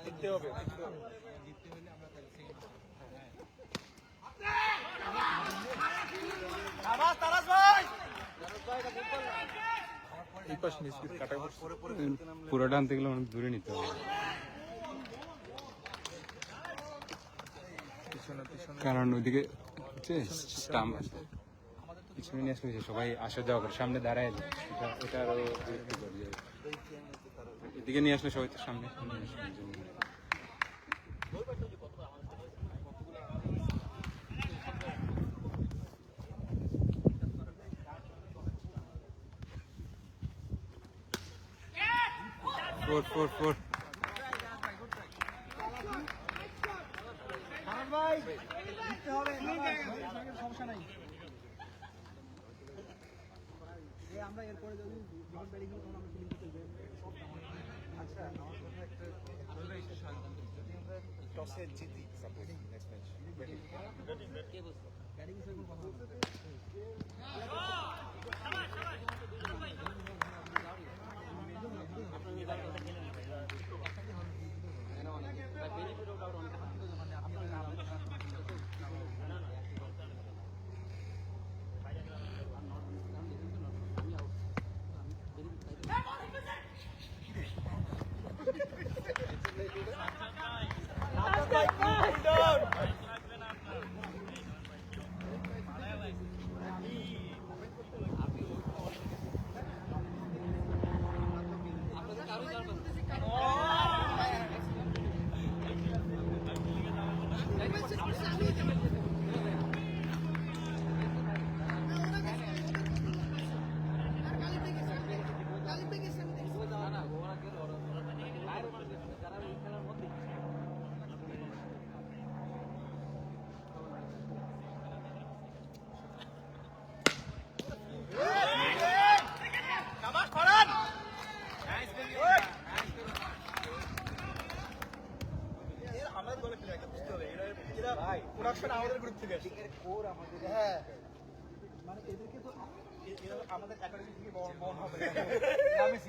জিততে হবে পুরোটা আনতে গেলে অনেক দূরে নিতে হবে, কারণ ওইদিকে পিছনে নিয়ে আসলে সবাই আসা যাওয়া করে, সামনে দাঁড়ায় যায়, এটা আরো বিরক্তিকর যে এদিকে নিয়ে আসলে সবাই তো সামনে ফোর সমস্যা নাই। আমরা এরপরে যদি যখন ব্যাটিং করি তখন আমরা ফিল্ডিং করতে আচ্ছা আমার কথা একটা যদি আমরা টসে জিতি সাপোজ নেক্সট ম্যাচ ব্যাটিং কে বলছো ব্যাটিং হিসেবে কথা বলতে আমাদের গ্রুপ থেকে হ্যাঁ মানে এদেরকে তো আমাদের একাডেমি থেকে বন হবে না মানে আমাদের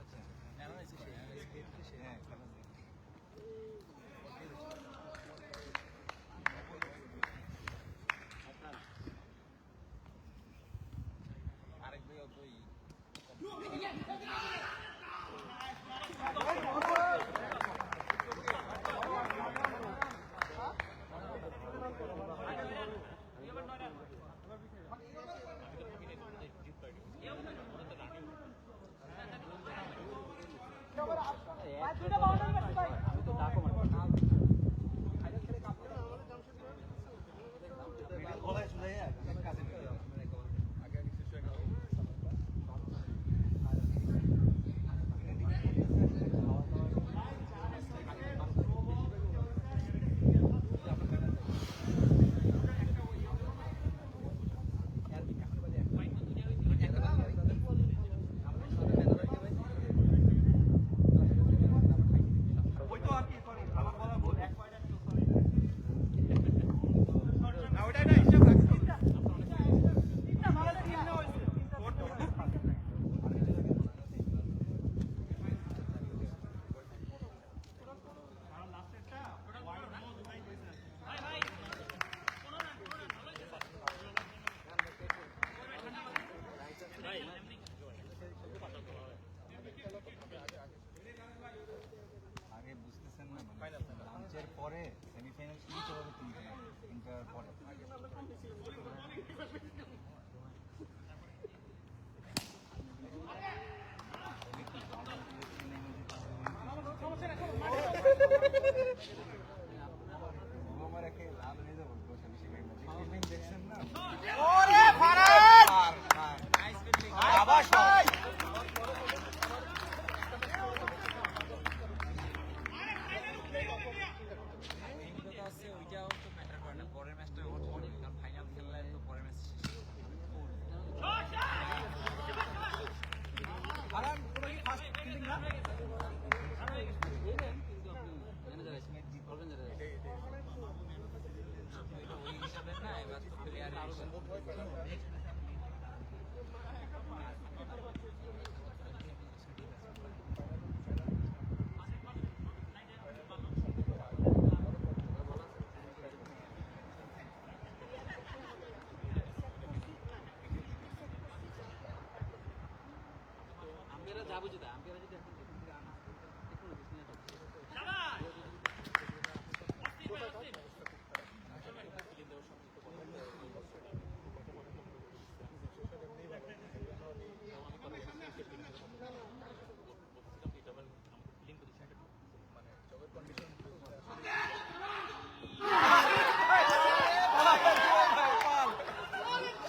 সাথে আরেক ভাই অতই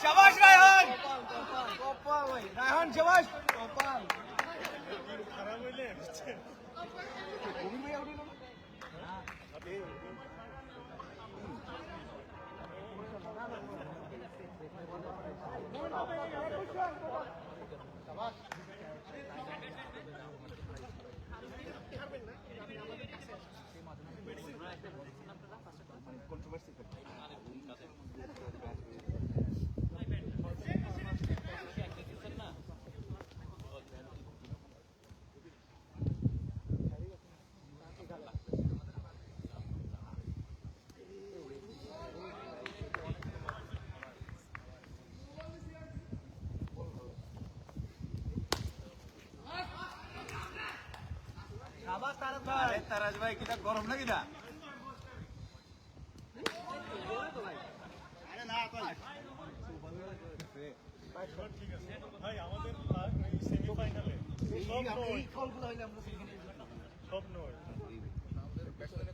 শাবাশ রায়হান, রায়হান শাবাশ। খারাপ হইলে তারাজ ভাই কিটা গরম নাকি না? ভাই আমাদের সেমিফাইনালে সব নয়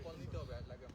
কল নিতে হবে লাগে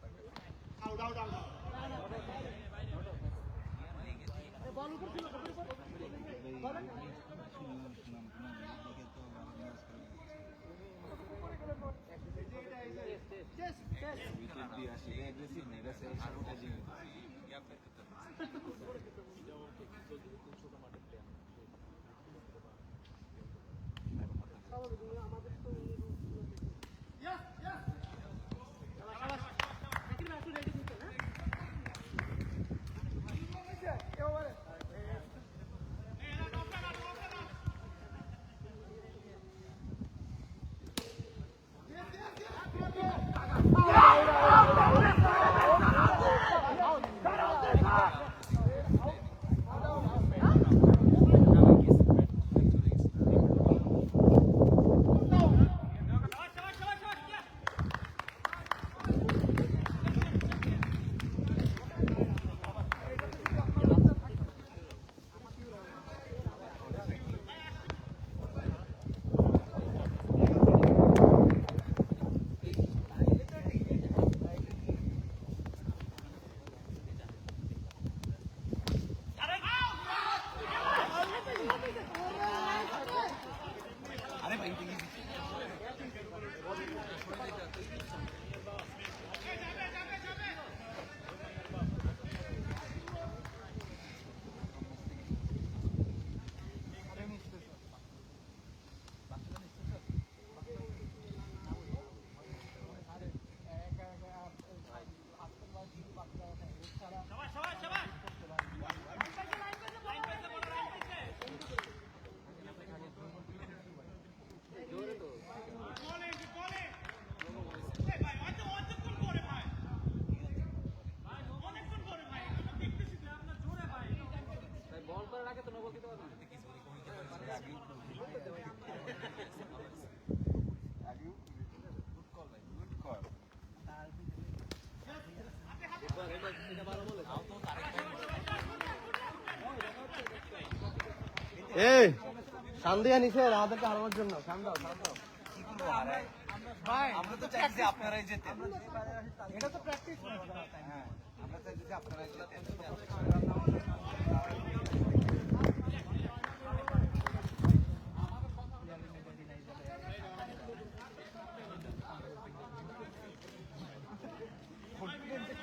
এই সান্দিয়া নিছে আমাদেরকে হারানোর জন্য সান্দাও ভাই আমরা তো চাইছি আপনারাই যেতেন। এটা তো প্র্যাকটিস হ্যাঁ আমরা চাইছি যে আপনারাই যেতেন।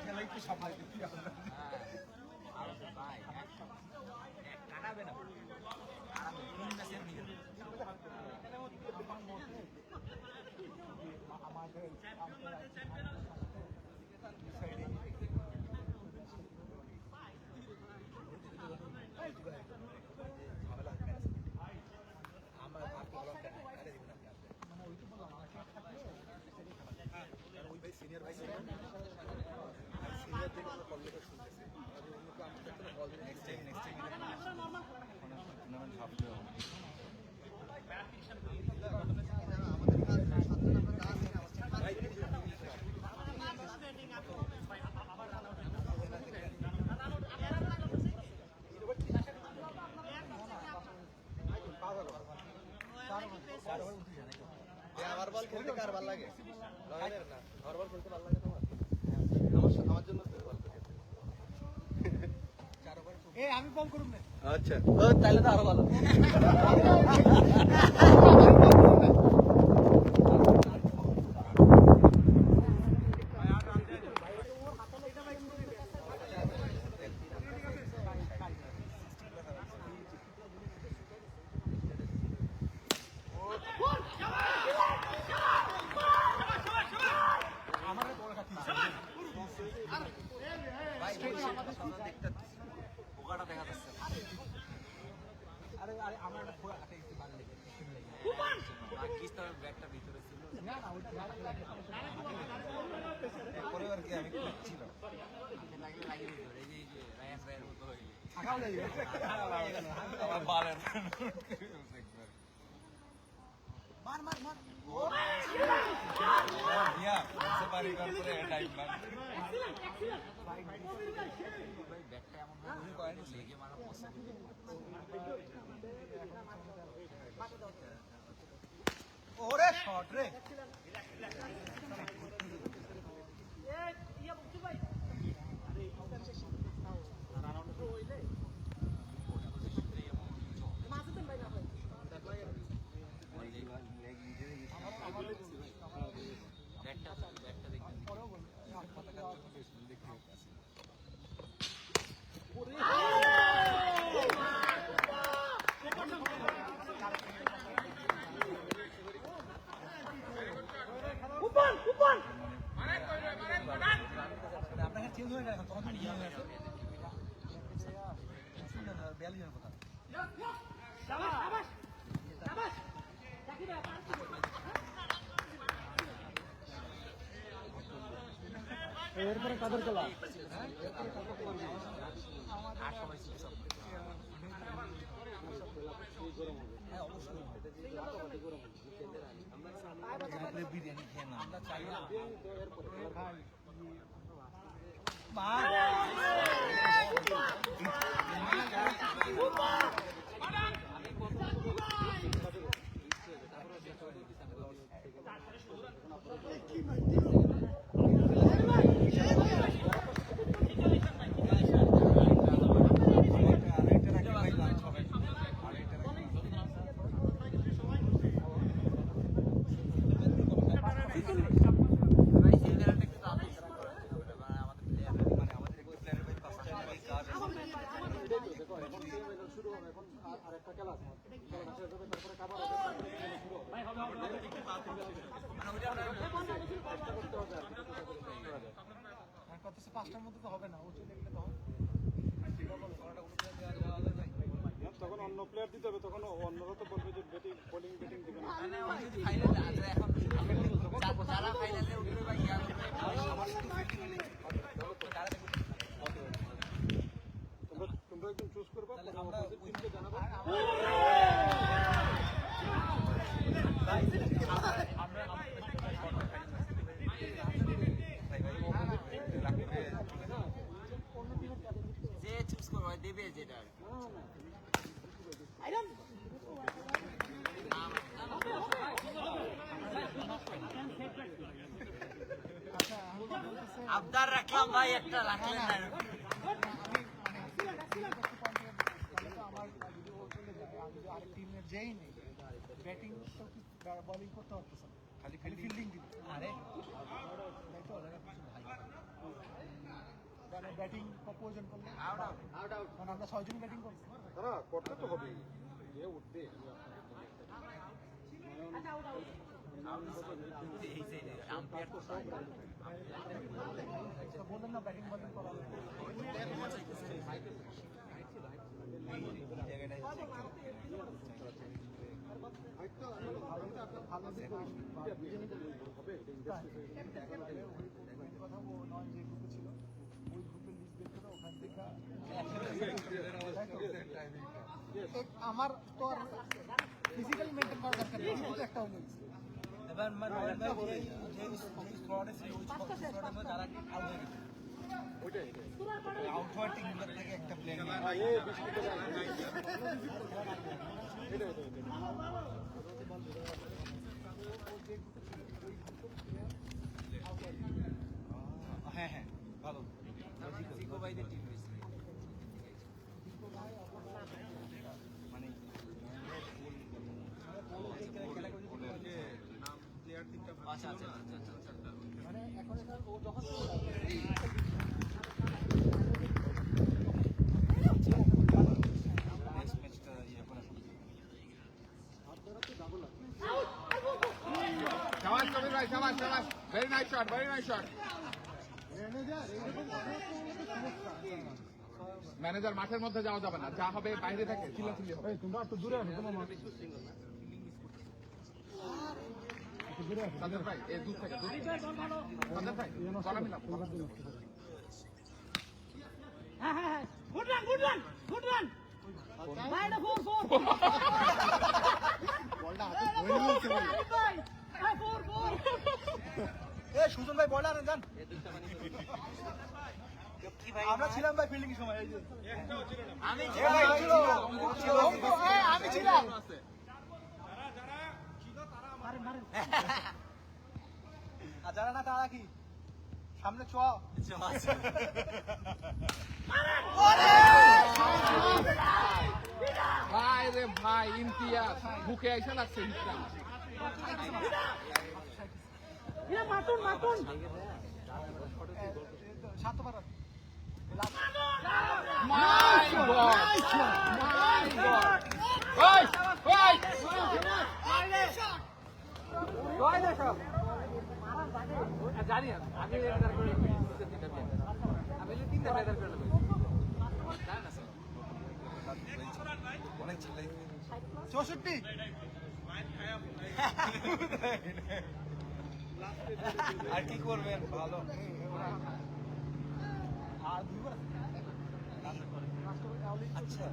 খেলাই তো সবাই সিনিয়র ভাই সিনিয়র থেকে কল লেখা শুনতেছে নেক্সট টাইম টুর্নামেন্ট ভাবতে হবে। আমার বল খেলতে কার ভালো লাগে? রয়্যালের না। আমার বল খেলতে ভালো লাগে তোমার? আমার জন্য তো বল খেলতে। আমি বল করুন না। আচ্ছা। ও তাহলে তো আরো ভালো। আরে আরে আমার একটা খোলা একটা একটু ভালো লেগে ব্যাগটা ভিতরে ছিল না না ওটা পরিবার কি আমি ছিল লাগিয়ে লাগিয়ে দিল এই যে রায়ান রায়ের মতো হয়ে গেল আগাও লাগে আমার বালের মার মার মার দিয়া সবারই করে টাইম মার ভাই ব্যাগটা এমন ভাবে করে লেগে মারা পছন্দ ওরে শট রে আপনাকে চেঞ্জ হয়ে গেল তখন নিয়ে গেছে বিয়াল্লিশের কথা এরপরে কাদের খেলা? বিরিয়ানি খেয়ে না আমরা চাই না পাঁচটার মধ্যে তো হবে না তখন অন্য প্লেয়ার দিতে হবে, তখন অন্যরা তো বলবে যে ব্যাটিং বোলিং ব্যাটিং দিবে না। যারা ফাইনালে উঠবে বা ইয়া তোমরা একদম চুজ করবে, আমরা টিমকে জানাবে। যে চুজ করবে দেবে যেটা আবদার রাখলাম ভাই, একটা রাখলেন না। আমার টিমের যেই নেই ব্যাটিং বোলিং করতে পারতেছে না, খালি খালি ফিল্ডিং দিবে। আরে ব্যাটিং প্রয়োজন করলে মানে আমরা 6 জন ব্যাটিং করছি। না করতে তো হবে, যে উঠবে বললেন না ব্যাটিং বোলিং করা আমার তো ফিজিক্যালি মেইনটেইন করা দরকার নেই, কিন্তু একটা হলো এবার যে স্কোয়াডে ছিল ওই স্কোয়াডের মধ্যে যারা আউট হয়ে গেছে আউট হওয়ার টিমগুলোর থেকে একটা প্লেয়ার হ্যাঁ হ্যাঁ ভালো জিকো ভাইদের টিম হয়েছে মানে আচ্ছা আচ্ছা মানে এখন ও যখন নেক্সট ম্যাচটা ইয়ে করা Shabash, Kabir bhai, shabash, shabash. Very nice shot, very nice shot. Manager মাঠের মধ্যে যাওয়া যাবে না, যা হবে বাইরে থেকে চিল্লাচিল্লি হবে। তোমরা একটু দূরে আসো, তোমার সাদের ভাই এই দূর থেকে সাদের ভাই গলা মিলাও। হ্যাঁ হ্যাঁ হ্যাঁ good run good run good run বাইরে 4 বলটা হাতে ধরে নিয়েছে ভাই 4 এ সুজন ভাই বল আনেন যান আমরা ছিলাম ভাই ফিল্ডিং সময় এই যে আমি ছিলাম আমি ছিলাম আর যারা না তারা কি সামনে চ ভাই রে ভাই ইমতিয়াজ বুকে আইসা লাগছে হিটটা। এরা মাতুন মাতুন সাত পার মাই গড মাই গড ওই ওই জানি আমি লেদার করে আমি তিনটা লেদার করে অনেক চিল্লাই 64 আর কি করবেন ভালো আর দুবার আচ্ছা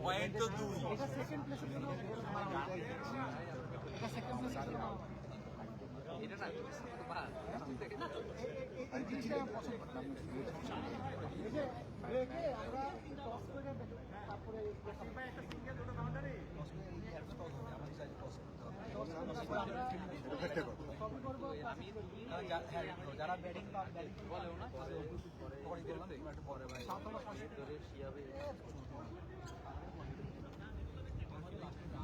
পয়েন্ট তো 2 এটা না এই জিনিসটা পছন্দ করতাম যারা ব্যাটিং বলেও না পরে ভাই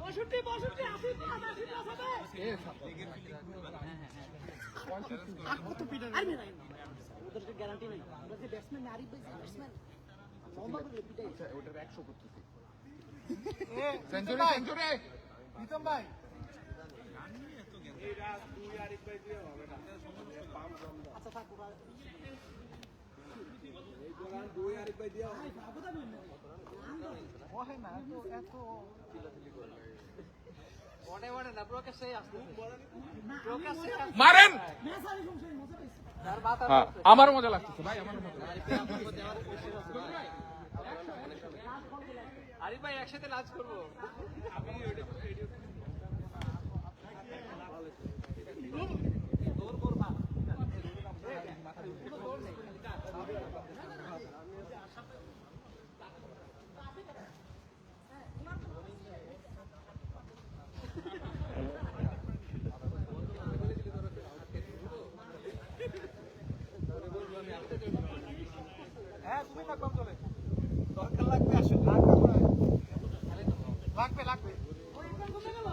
পঁয়ষট্টি পঁয়ষট্টি 80 আর কত পিটার আরে নাই ওদের তো গ্যারান্টি নাই ওদের যে ব্যাটসম্যান আরিফ ভাই ব্যাটসম্যান লম্বা করে পিটাই ওটার 100 করতেছি সেঞ্চুরি সেঞ্চুরি প্রীতম ভাই আচ্ছা থাক ওরা ওহে না তো এত ওনে ওনে না প্রকাশে আসছে প্রকাশে মারেন। ম্যাচ আরে সমস্যা মজা পাইছি তার মাথা হ্যাঁ আমার মজা লাগতেছে ভাই আমার মজা আরিফ ভাই একসাথে নাচ করবো হ্যাঁ তুমি থাকবাম চলে দরকার লাগবে আসলে লাগবে লাগবে লাগবে ওই একদম কমে গেল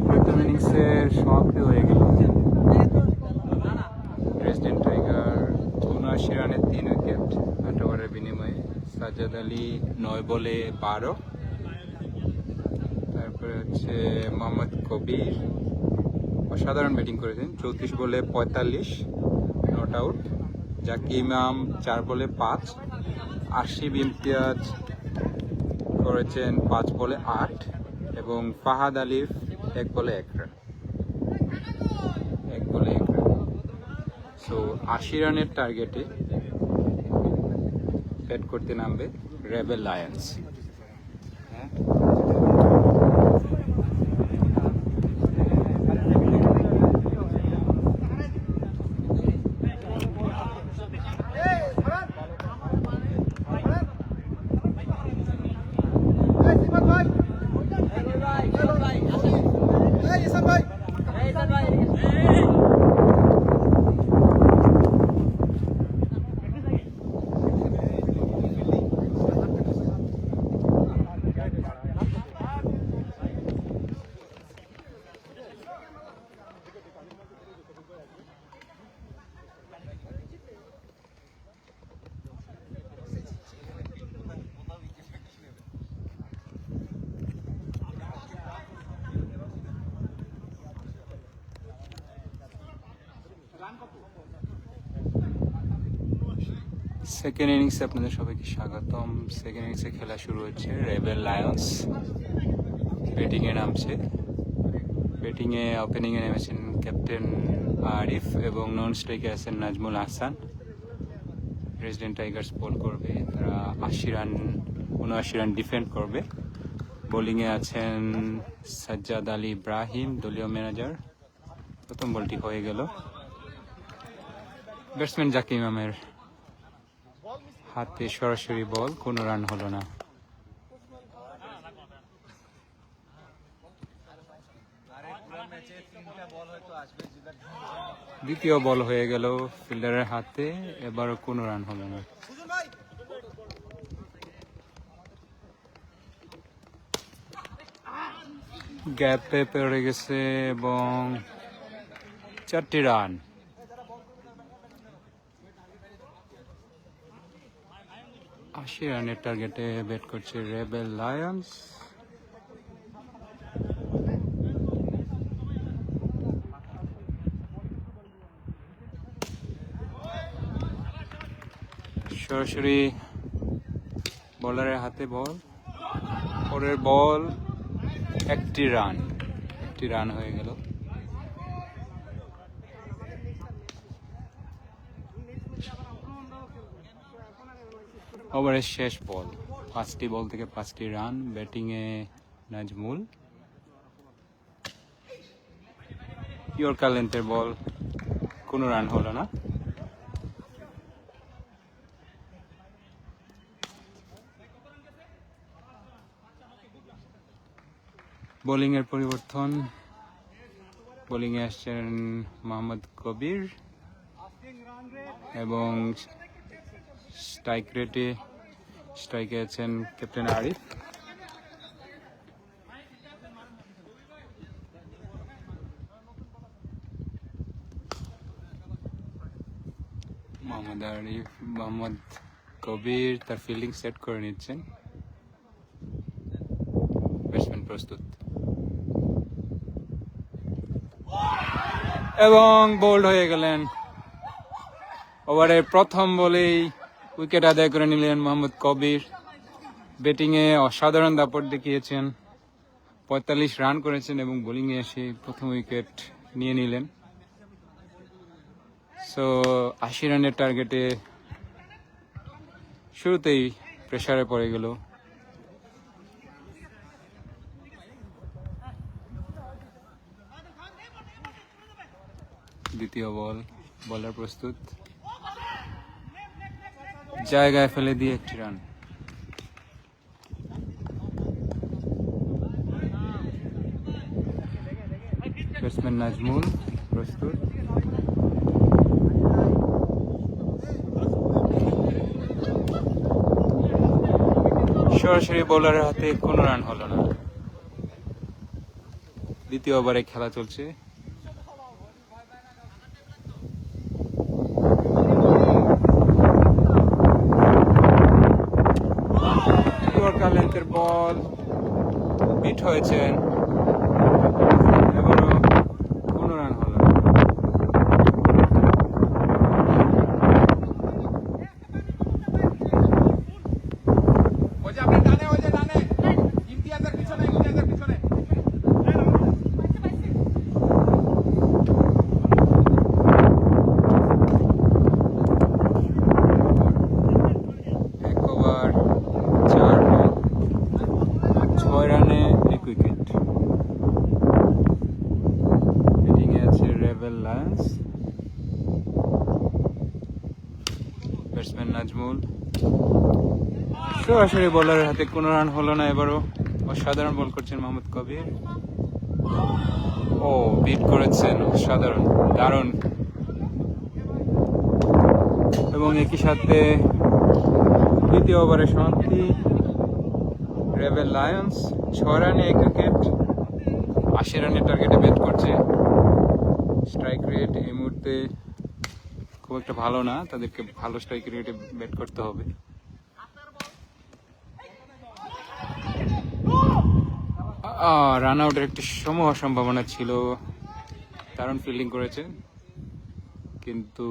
প্রথম ইনিংসের সমাপ্তি হয়ে গেল। প্রেসিডেন্ট টাইগার ৭৯ রানে ৩ উইকেট ৮ ওভারের বিনিময়ে। সাজ্জাদ আলী ৯ বলে ১২। তারপরে হচ্ছে মোহাম্মদ কবির অসাধারণ ব্যাটিং করেছেন, ৩৪ বলে ৪৫, নট আউট। জাকি ইমাম ৪ বলে ৫। আশিফ ইমতিয়াজ করেছেন ৫ বলে ৮ এবং ফাহাদ আলিফ ১ বলে ১ রান। সো ৮০ রানের টার্গেটে ব্যাট করতে নামবে রেবেল লায়ন্স। সেকেন্ড ইনিংসে আপনাদের সবাইকে স্বাগতম। সেকেন্ড ইনিংসে খেলা শুরু হচ্ছে। রেবেল লায়ন্স ব্যাটিংয়ে নামছে। ব্যাটিংয়ে ওপেনিংয়ে নেমেছেন ক্যাপ্টেন আরিফ এবং নন স্ট্রাইকে আছেন নাজমুল হাসান। প্রেসিডেন্ট টাইগার্স বল করবে, তারা ৭৯ রান ডিফেন্ড করবে। বোলিংয়ে আছেন সাজ্জাদ আলী ইব্রাহিম, দলীয় ম্যানেজার। প্রথম বলটি হয়ে গেল। ব্যাটসম্যান জাকি ইমামের হাতে সরাসরি বল, কোনো রান হলো না। দ্বিতীয় বল হয়ে গেল ফিল্ডারের হাতে, এবারও কোনো রান হলো না। গ্যাপে পড়ে গেছে এবং ৪টি রান। আশি রানের টার্গেটে ব্যাট করছে রেবেল লায়ন্স। সরাসরি বোলারের হাতে বল, পরের বল, একটি রান হয়ে গেল। ওভারের শেষ বল, 5টি বল থেকে 5টি রান। ব্যাটিংয়ে নাজমুল, ইয়র্কার লেন্থের বল, কোনো রান হলো না। বোলিংয়ের পরিবর্তন, বোলিংয়ে আসছেন মোহাম্মদ কবির এবং স্ট্রাইকে আছেন ক্যাপ্টেন আরিফ। আরিফ মোহাম্মদ কবির তার ফিল্ডিং সেট করে নিচ্ছেন। ব্যাটসম্যান প্রস্তুত এবং বোল্ড হয়ে গেলেন। ওভারের প্রথম বলেই উইকেট আদায় করে নিলেন মোহাম্মদ কবির। ব্যাটিংয়ে অসাধারণ দাপট দেখিয়েছেন, 45 রান করেছেন এবং বোলিংয়ে এসে প্রথম উইকেট নিয়ে নিলেন। সো 80 রানের টার্গেটে শুরুতেই প্রেসারে পড়ে গেল। দ্বিতীয় বল, বলার প্রস্তুত, জায়গায় ফেলে দিয়ে 1 রান। ব্যাটসম্যান নাজমুল প্রস্তুত, সরাসরি বোলারের হাতে কোনো রান হলো না। দ্বিতীয় ওভারে খেলা চলছে। লেন্থের বল হিট হয়েছেন, এবারও কোনো রান হলো না। ওই যে আপনি ডানে, ওই যে ডানে ইমতিয়াজের পিছনে, ইমতিয়াজের পিছনে। এক ওভার 4 বল, 6 রানে 1 উইকেট। ব্যাটিংয়ে আছে রেবেল লায়ন্স। ব্যাটসম্যান নাজমুল, সরাসরি বোলারের হাতে কোনো রান হলো না। এবারও অসাধারণ বল করছেন মোহাম্মদ কবির। ও বিট করেছেন, অসাধারণ, দারুণ। এবং একই সাথে দ্বিতীয় ওভারে সমাপ্তি। রেবেল লায়ন্স 6 রানে 1 উইকেট, 80 রানের টার্গেটে ব্যাট করছে। স্ট্রাইক রেট এই মুহূর্তে খুব একটা ভালো না, তাদেরকে ভালো স্ট্রাইক রেটে ব্যাট করতে হবে। রান আউটের একটি সমূহ সম্ভাবনা ছিল। দারুণ ফিল্ডিং করেছেন কিন্তু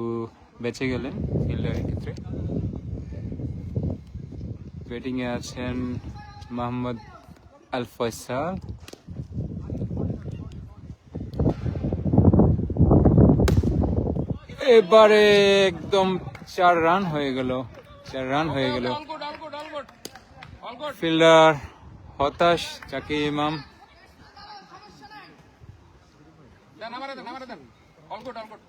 বেঁচে গেলেন ফিল্ডারের ক্ষেত্রে। ব্যাটিংয়ে আছেন মোহাম্মদ আল ফয়সাল। এবারে একদম 4 রান হয়ে গেল, 4 রান হয়ে গেল। All good, all good, all good, all good. Fielder হতাশ, জাকির ইমাম। দেন আমারে দেন, আমারে দেন। All good, all good.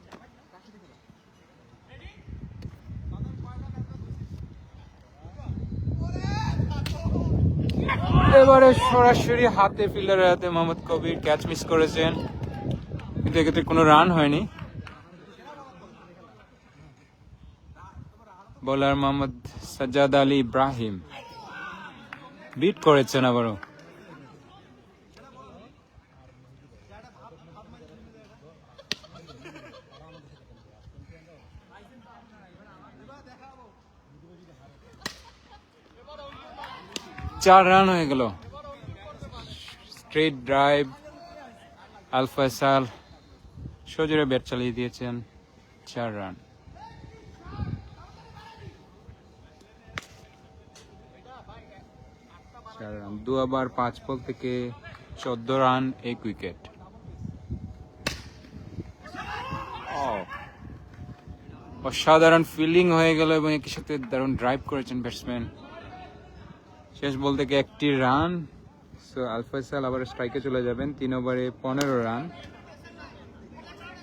এবারে সরাসরি হাতে, ফিল্ডারের হাতে মোহাম্মদ কবির ক্যাচ মিস করেছেন, কিন্তু এক্ষেত্রে কোনো রান হয়নি। বোলার মোহাম্মদ সাজ্জাদ আলী ইব্রাহিম বিট করেছেন আবারও। চার রান হয়ে গেল। স্ট্রেট ড্রাইভ, আল ফয়সাল সজোরে ব্যাট চালিয়ে দিয়েছেন, 4 রান। রান 2 ওভার 5 বল থেকে 14 রান 1 উইকেট। অসাধারণ ফিল্ডিং হয়ে গেল এবং একই সাথে দারুণ ড্রাইভ করেছেন ব্যাটসম্যান। শেষ বল থেকে 1টি রান। সো আল ফয়সাল আবার স্ট্রাইকে চলে যাবেন। 3 ওভারে 15 রান,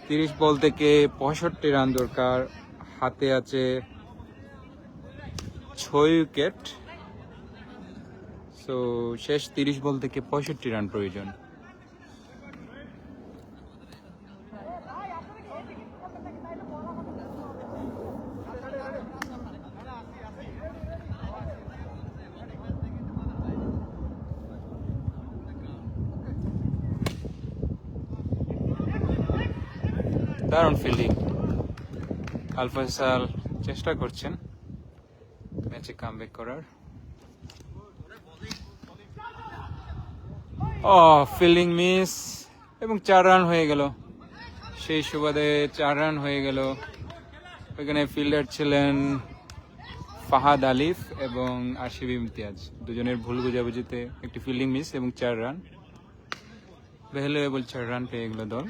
30 বল থেকে 65 রান দরকার। হাতে আছে 6 উইকেট। সো শেষ 30 বল থেকে 65 রান প্রয়োজন। দারুণ ফিল্ডিং, আল ফয়সাল চেষ্টা করছেন ম্যাচে কামব্যাক করার। ফিল্ডিং মিস এবং 4 রান হয়ে গেল। সেই সুবাদে 4 রান হয়ে গেল। ওইখানে ফিল্ডার ছিলেন ফাহাদ আলিফ এবং আশিফ ইমতিয়াজ, দুজনের ভুল বুঝাবুঝিতে একটি ফিল্ডিং মিস এবং 4 রান। ভ্যালুয়েবল 4 রান পেয়ে গেল দল।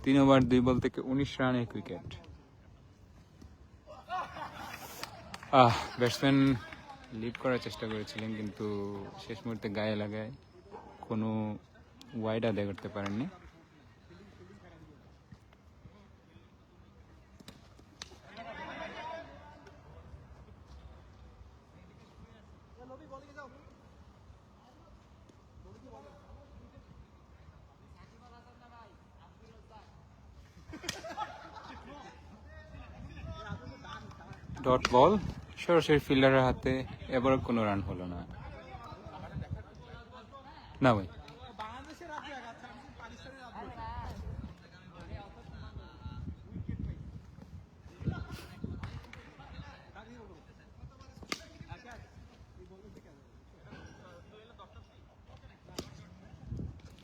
3 ওভার 2 বল থেকে 19 রান 1 উইকেট। ব্যাটসম্যান লিড করার চেষ্টা করেছিলেন কিন্তু শেষ মুহূর্তে গায়ে লাগায় কোনো ওয়াইড আদায় করতে পারেননি। ডট বল সরাসরি ফিল্ডারের হাতে, এবারও কোনো রান হলো না। না ভাই,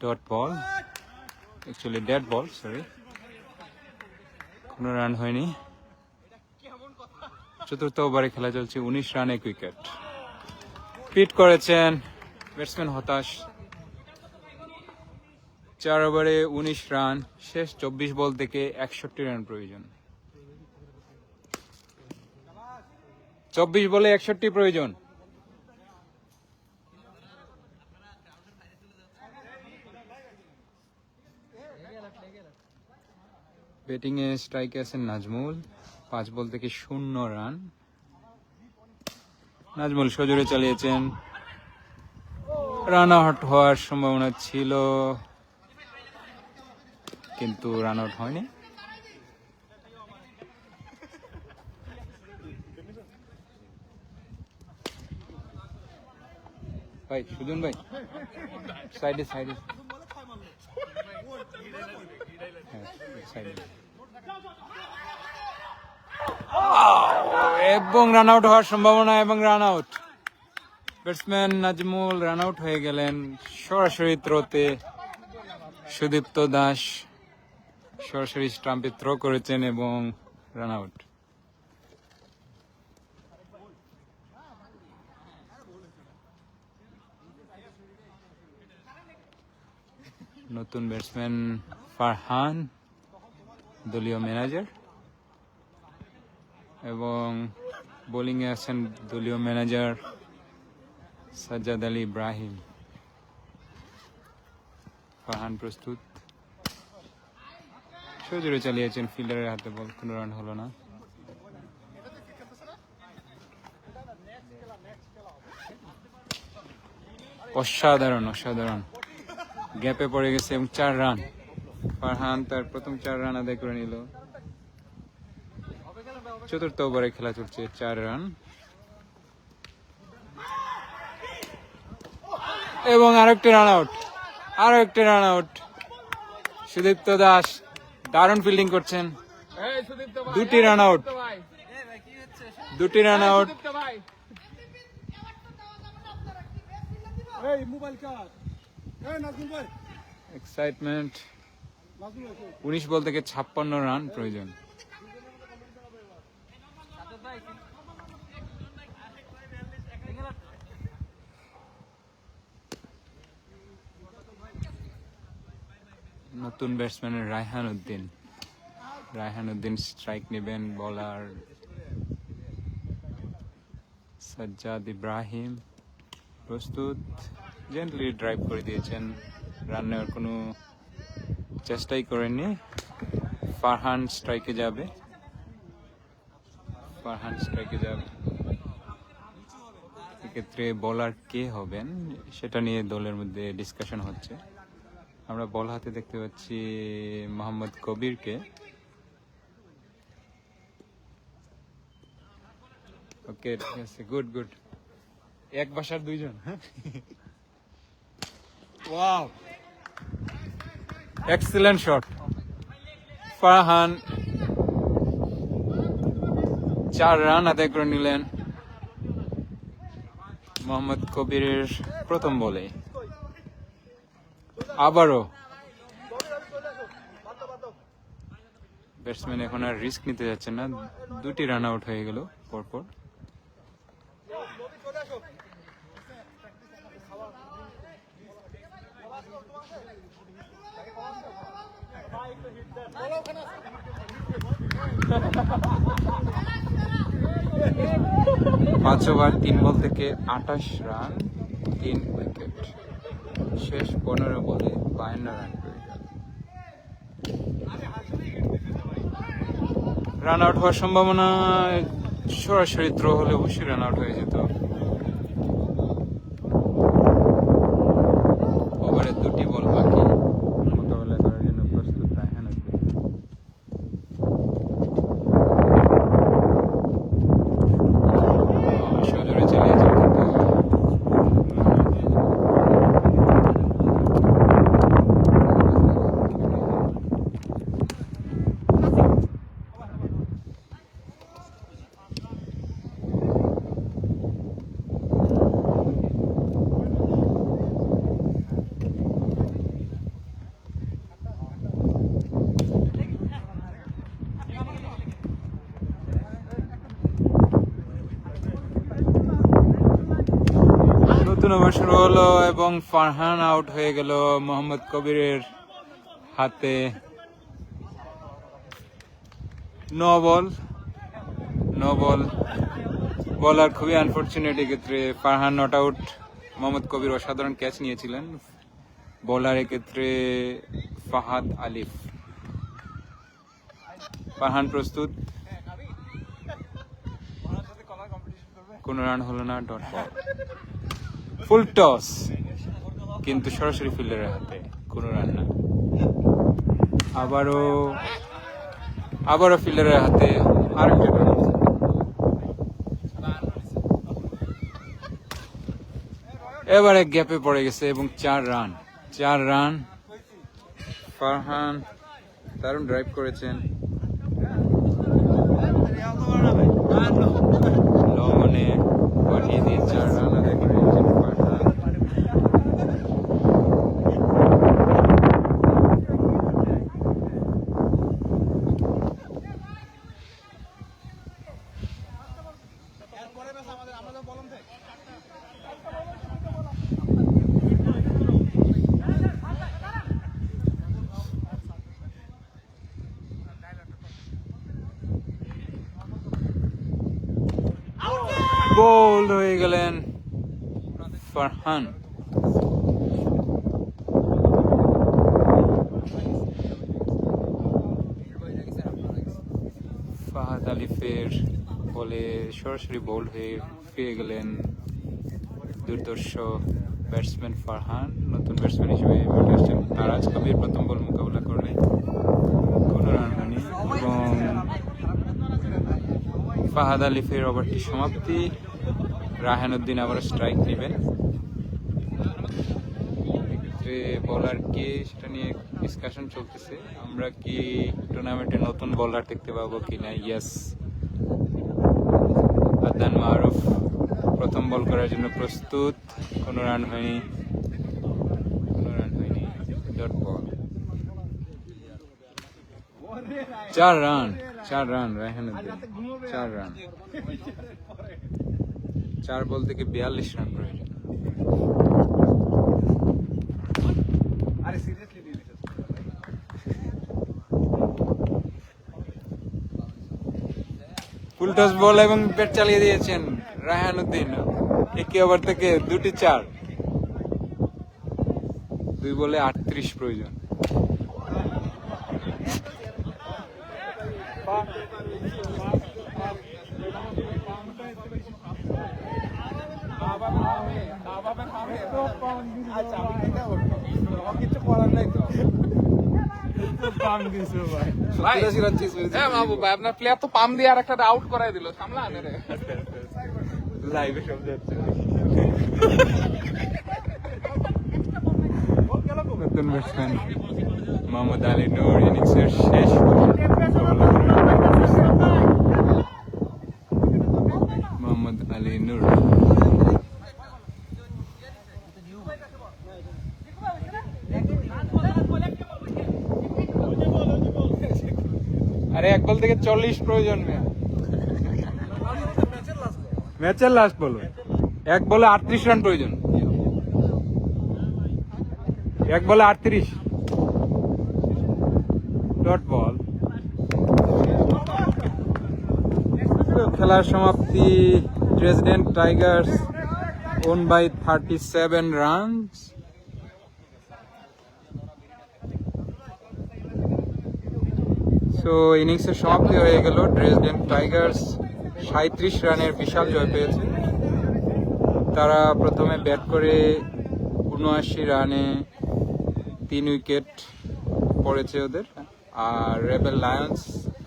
ডট বল, অ্যাকচুয়ালি ডেড বল, সরি, কোনো রান হয়নি। চতুর্থ ওভারে খেলা চলছে, 19 রান 1 উইকেট। পিট করেছেন ব্যাটসম্যান, হতাশ। 4 ওভারে 19 রান, শেষ 24 বল থেকে 61 রান প্রয়োজন। 24 বলে 61 প্রয়োজন। ব্যাটিং এ স্ট্রাইকে আছেন নাজমুল, 5 বল থেকে 0 রান। নাজমুল সজোরে চালিয়েছেন, রান আউট হওয়ার সম্ভাবনা ছিল কিন্তু রান আউট হয়নি। ভাই সুজন ভাই, সাইডে সাইডে, এবং রান আউট হওয়ার সম্ভাবনা এবং run out. Batsman Nazmul run out হয়ে গেলেন সরাসরি থ্রোতে। সুদীপ্ত দাস সরাসরি স্টাম্পে থ্রো করেছেন এবং রান আউট। নতুন ব্যাটসম্যান ফারহান, দলীয় ম্যানেজার, এবং বোলিংয়ে আছেন দলীয় ম্যানেজার সাজ্জাদ আলী ইব্রাহিম। ফারহান প্রস্তুত, সজোরে চালিয়েছেন, ফিল্ডারের হাতে বল, কোনো রান হলো না। অসাধারণ অসাধারণ, গ্যাপে পড়ে গেছে এবং 4 রান। ফারহান তার প্রথম 4 রান আদায় করে নিল। চতুর্থ ওভারে খেলা চলছে, 4 রান এবং আরেকটি রান আউট, আরো একটি রান আউট। সুদীপ্ত দাস দারুণ ফিল্ডিং করছেন, 2টি রান আউট, 2টি রান আউট। এক্সাইটমেন্ট। 19 বল থেকে 56 রান প্রয়োজন। নতুন ব্যাটসম্যান রায়হান উদ্দিন, রায়হান উদ্দিন স্ট্রাইক নেবেন। বোলার সাজ্জাদ ইব্রাহিম প্রস্তুত, জেন্টলি ড্রাইভ করে দিয়েছেন, রান নেওয়ার কোনো চেষ্টাই করেননি। ফারহান স্ট্রাইকে যাবে, ফারহান স্ট্রাইকে যাবে। এক্ষেত্রে বোলার কে হবেন সেটা নিয়ে দলের মধ্যে ডিসকাশন হচ্ছে। আমরা বল হাতে দেখতে পাচ্ছি মোহাম্মদ কবিরকে। ওকে, ঠিক আছে, গুড গুড। এক বাসার 2 জন। Wow, excellent shot. Farhan 4 run আদায় করে নিলেন মোহাম্মদ কবিরের প্রথম বলে। আবারও ব্যাটসম্যান এখন আর রিস্ক নিতে যাচ্ছে না, 2টি রান আউট হয়ে গেল পরপর। পাঁচ ওভার 3 বল থেকে 28 রান, 3 উইকেট। শেষ 15 বলে 52 রান প্রয়োজন। রান আউট হওয়ার সম্ভাবনা, সরাসরি থ্রো হলে অবশ্যই রান আউট হয়ে যেত। ওভারে 2টি বল বাকি, মোকাবেলা করার জন্য প্রস্তুত রায়হান আজমি। সজোরে চালিয়েছেন কিন্তু নতুন ওভার শুরু হলো এবং ফারহান আউট হয়ে গেল মোহাম্মদ কবিরের হাতে। 9 বল বলার খুবই আনফর্চুনেট এক্ষেত্রে। ফারহান নট আউট, মোহাম্মদ কবির অসাধারণ ক্যাচ নিয়েছিলেন। বোলার এক্ষেত্রে ফাহাদ আলিফ। ফারহান প্রস্তুত, কোনো রান হলো না, ডট বল। ফুল টস কিন্তু সরাসরি ফিল্ডারের হাতে, কোনো রান না। আবারও ফিল্ডারের হাতে আরেকটা রান। এবারে গ্যাপে পড়ে গেছে এবং 4 রান। ফারহান দারুণ ড্রাইভ করেছেন, লঙ্ঘনে পাঠিয়ে দিয়ে 4 রান আদায় করেছেন ফারহান। বোল্ড হয়ে গেলেন ফারহান। ফাহাদ আলিফের বলে সরাসরি বোল্ড হয়ে পেয়ে গেলেন দুর্দর্শ ব্যাটসম্যান ফারহান। নতুন ব্যাটসম্যান হিসেবে মাঠে আসছেন। নারাজ কবির প্রথম বল মোকাবেলা করলেন, কোনো রান হয়নি এবং ফাহাদ আলিফের ওভারটি সমাপ্তি। রায়হান উদ্দিন আবার স্ট্রাইক নেবেন। এক্ষেত্রে বোলার কে সেটা নিয়ে ডিসকাশন চলতেছে। আমরা কি টুর্নামেন্টে নতুন বোলার দেখতে পাবো কিনা? ইয়েস, আদনান মারুফ প্রথম বল করার জন্য প্রস্তুত। কোনো রান হয়নি, dot ball. 4 run Raihan Uddin, 4 run. 4 বল থেকে 42 রান প্রয়োজন। ফুল টস বল এবং ব্যাট চালিয়ে দিয়েছেন রায়হান উদ্দিন। 1 ওভার থেকে 2টি 4, 2 বলে 38 প্রয়োজন। আপনার প্লেয়ার তো পাম দিয়ে আর একটা আউট করাই দিল, সামলা আনে রে। লাইভে সব যাচ্ছে। নতুন ব্যাটসম্যান মোহাম্মদ আলী নূর ইনিংসের শেষ বল থেকে 40 প্রয়োজন ম্যাচের লাস্ট বল, এক বলে 38 রান প্রয়োজন, এক বলে 38 ডট বল। খেলার সমাপ্তি, president Tigers won by 37 runs. So ইনিংসের সমাপ্তি হয়ে গেল, প্রেসিডেন্ট টাইগার্স 37 রানের বিশাল জয় পেয়েছে। তারা প্রথমে ব্যাট করে 79 রানে 3 উইকেট পড়েছে ওদের, আর রেবেল লায়ন্স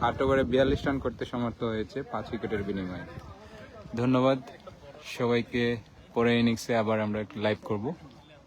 8 ওভারে 42 রান করতে সমর্থ হয়েছে 5 উইকেটের বিনিময়ে। ধন্যবাদ সবাইকে। পরের ইনিংসে আবার আমরা লাইভ করব।